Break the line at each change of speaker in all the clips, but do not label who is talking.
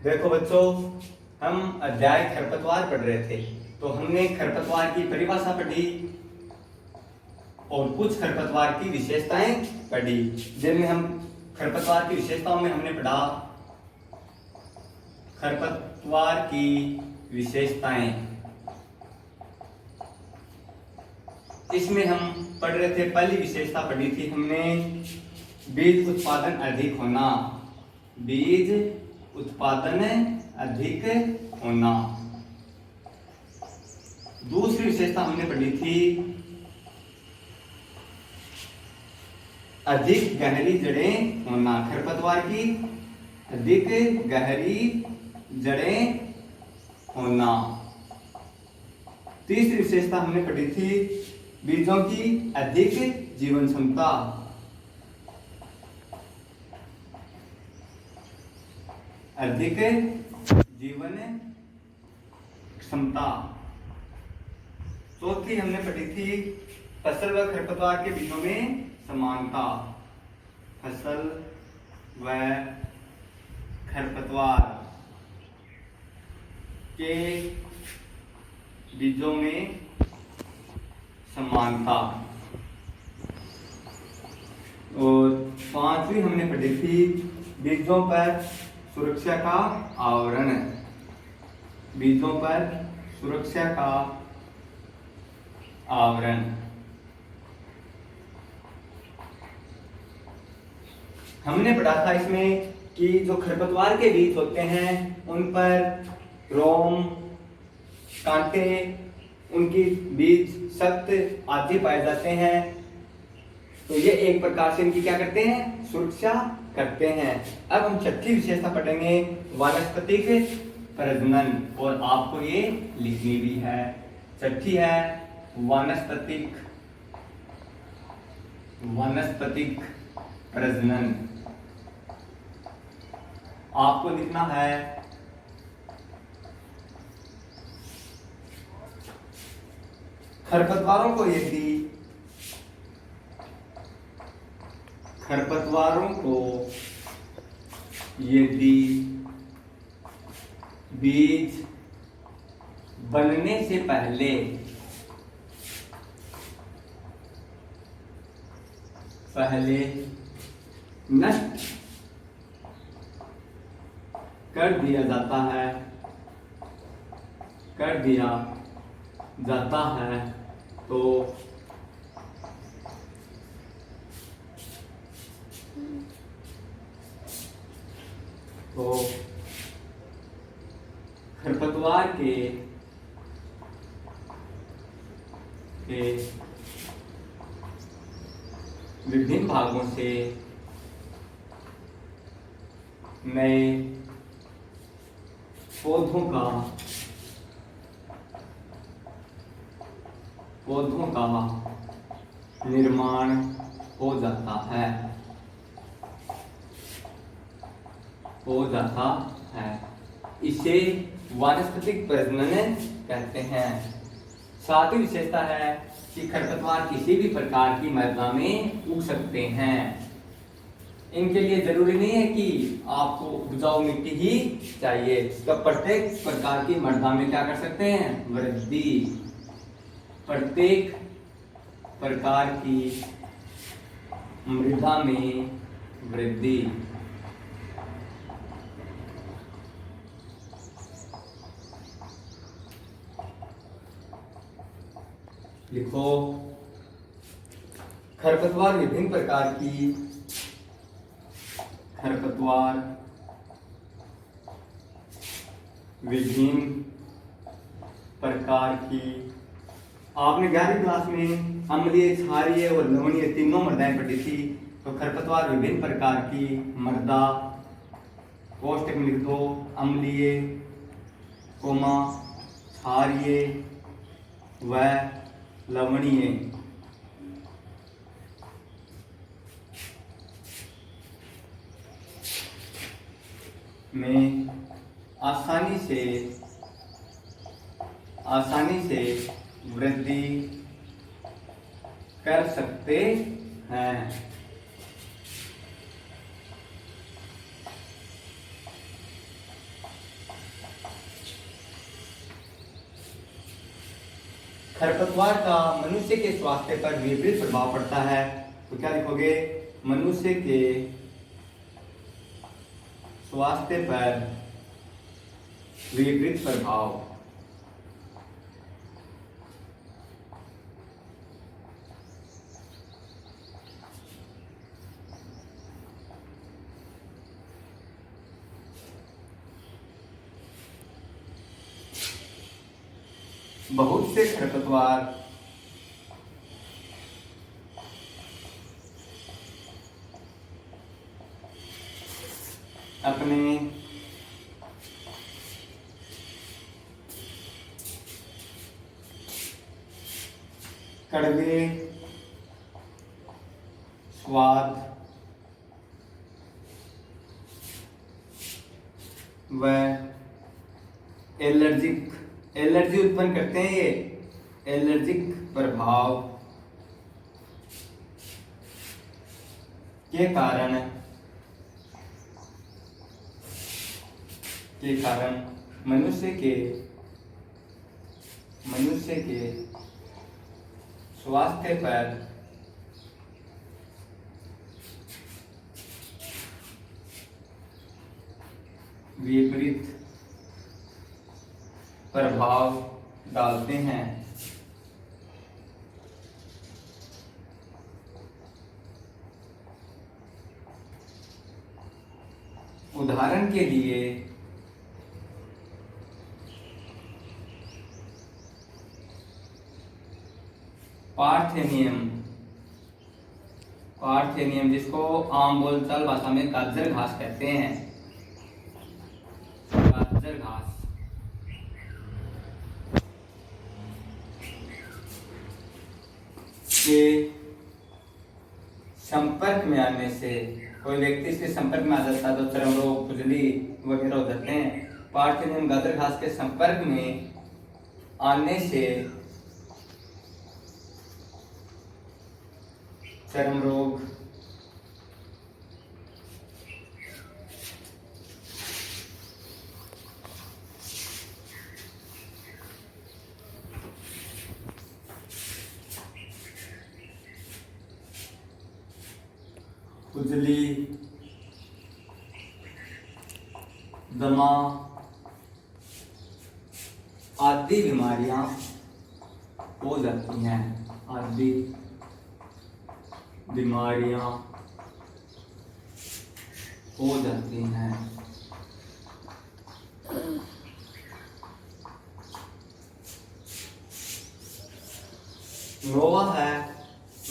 देखो बच्चों, हम अध्याय खरपतवार पढ़ रहे थे। तो हमने खरपतवार की परिभाषा पढ़ी और कुछ खरपतवार की विशेषताएं पढ़ी। जिनमें हम खरपतवार की विशेषताओं में हमने पढ़ा खरपतवार की विशेषताएं। इसमें हम पढ़ रहे थे, पहली विशेषता पढ़ी थी हमने बीज उत्पादन अधिक होना। बीज उत्पादन अधिक होना। दूसरी विशेषता हमने पढ़ी थी अधिक गहरी जड़ें होना। खरपतवार की अधिक गहरी जड़ें होना। तीसरी विशेषता हमने पढ़ी थी बीजों की अधिक जीवन क्षमता। अधिक जीवन क्षमता। चौथी हमने पढ़ी थी फसल व खरपतवार के बीजों में समानता। फसल व खरपतवार के बीजों में समानता। और पांचवी हमने पढ़ी थी बीजों पर सुरक्षा का आवरण। बीजों पर सुरक्षा का आवरण। हमने पढ़ा था इसमें कि जो खरपतवार के बीज होते हैं उन पर रोम, कांटे, उनकी बीज सख्त आदि पाए जाते हैं। तो ये एक प्रकार से इनकी क्या करते हैं, सुरक्षा करते हैं। अब हम छठी विशेषता पढ़ेंगे वानस्पतिक प्रजनन, और आपको ये लिखनी भी है। छठी है वानस्पतिक प्रजनन। आपको लिखना है खरपतवारों को यदि बीज बनने से पहले नष्ट कर दिया जाता है तो खरपतवार के विभिन्न भागों से नए पौधों का निर्माण हो जाता है। इसे वानस्पतिक प्रजनन कहते हैं। सातवीं विशेषता है कि खरपतवार किसी भी प्रकार की मृदा में उग सकते हैं। इनके लिए जरूरी नहीं है कि आपको उपजाऊ मिट्टी ही चाहिए, तो प्रत्येक प्रकार की मृदा में क्या कर सकते हैं, वृद्धि। प्रत्येक प्रकार की मृदा में वृद्धि। लिखो खरपतवार विभिन्न प्रकार की आपने 11वीं क्लास में अम्लीय, क्षारीय और लवणीय तीनों मृदाएं पढ़ी थी। तो खरपतवार विभिन्न प्रकार की मृदा, कोष्टक में लिख दो अम्लीय, क्षारीय व लवणीय। में आसानी से वृद्धि कर सकते हैं। खरपतवार का मनुष्य के स्वास्थ्य पर विपरीत प्रभाव पड़ता है। तो क्या लिखोगे? मनुष्य के स्वास्थ्य पर विपरीत प्रभाव। बहुत से खरपतवार अपने कड़वे स्वाद व एलर्जी उत्पन्न करते हैं। ये एलर्जिक प्रभाव के कारण मनुष्य के स्वास्थ्य पर विपरीत प्रभाव डालते हैं। उदाहरण के लिए पार्थेनियम जिसको आम बोलचाल भाषा में गाजर घास कहते हैं। गाजर घास के संपर्क में आने से, कोई व्यक्ति इसके संपर्क में आ जाता है तो चर्म रोग, खुजली वगैरह हो जाते हैं। पार्थेनियम गाजर घास के संपर्क में आने से चर्म रोग, खुजली, दमा आदि बीमारियां हो जाती हैं। आदि बीमारियां हो जाती हैं।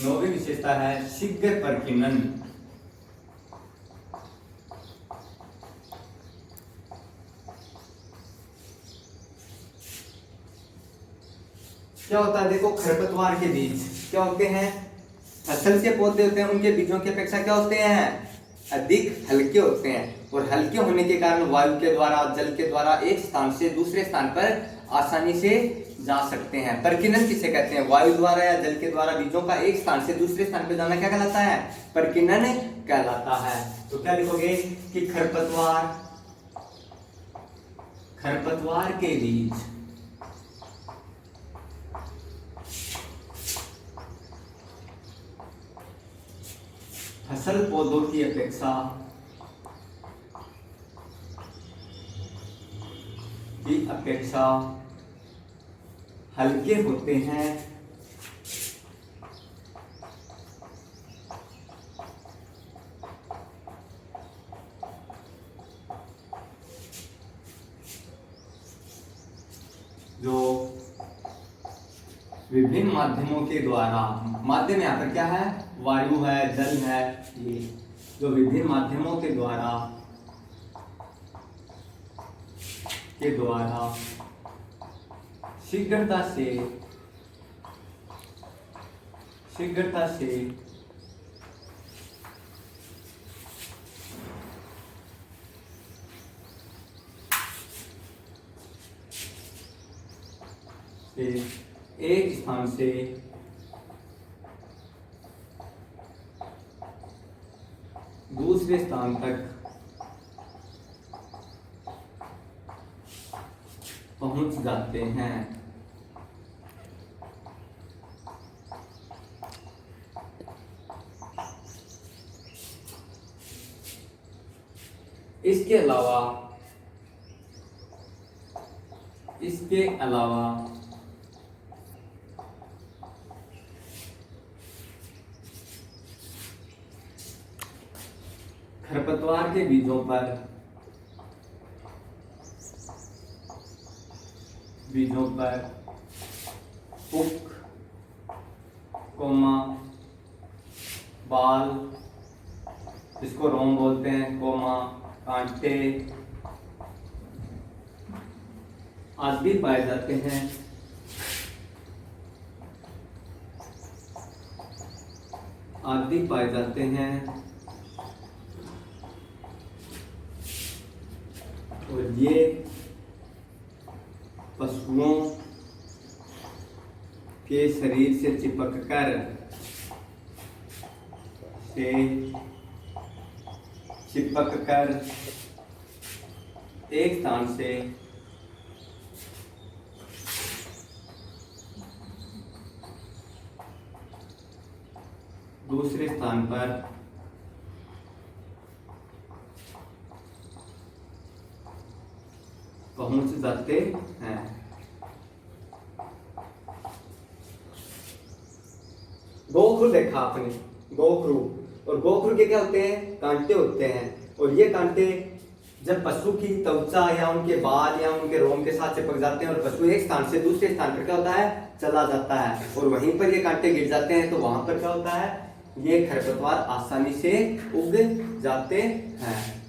नौवीं विशेषता है शीघ्र प्रकीर्णन। क्या होता है? देखो, खरपतवार के बीज क्या होते हैं? फसल के पौधे होते हैं, उनके बीजों की अपेक्षा क्या होते हैं? अधिक हल्के होते हैं। और हल्के होने के कारण वायु के द्वारा, जल के द्वारा एक स्थान से दूसरे स्थान पर आसानी से जा सकते हैं। प्रकीर्णन किसे कहते हैं? वायु द्वारा या जल के द्वारा बीजों का एक स्थान से दूसरे स्थान पर जाना क्या कहलाता है? प्रकीर्णन कहलाता है। तो क्या लिखोगे कि खरपतवार के बीज फसल पौधों की अपेक्षा हल्के होते हैं। जो विभिन्न माध्यमों के द्वारा, माध्यम यहाँ पर क्या है? वायु है, जल है। ये जो विभिन्न माध्यमों के द्वारा शीघ्रता से एक स्थान से दूसरे स्थान तक पहुंच जाते हैं।
इसके अलावा खरपतवार के बीजों पर पुक, कोमा, बाल, इसको रोम बोलते हैं, कोमा, कांटे आदि पाए जाते हैं। और ये पशुओं के शरीर से चिपककर एक स्थान से दूसरे स्थान पर पहुंच जाते हैं। गोखरू देखा आपने, गोखरू, और गोखरू के क्या होते हैं? कांटे होते हैं। और ये कांटे जब पशु की त्वचा या उनके बाल या उनके रोम के साथ चिपक जाते हैं और पशु एक स्थान से दूसरे स्थान पर क्या होता है? चला जाता है, और वहीं पर ये कांटे गिर जाते हैं, तो वहां पर क्या होता है? ये खरपतवार आसानी से उग जाते हैं।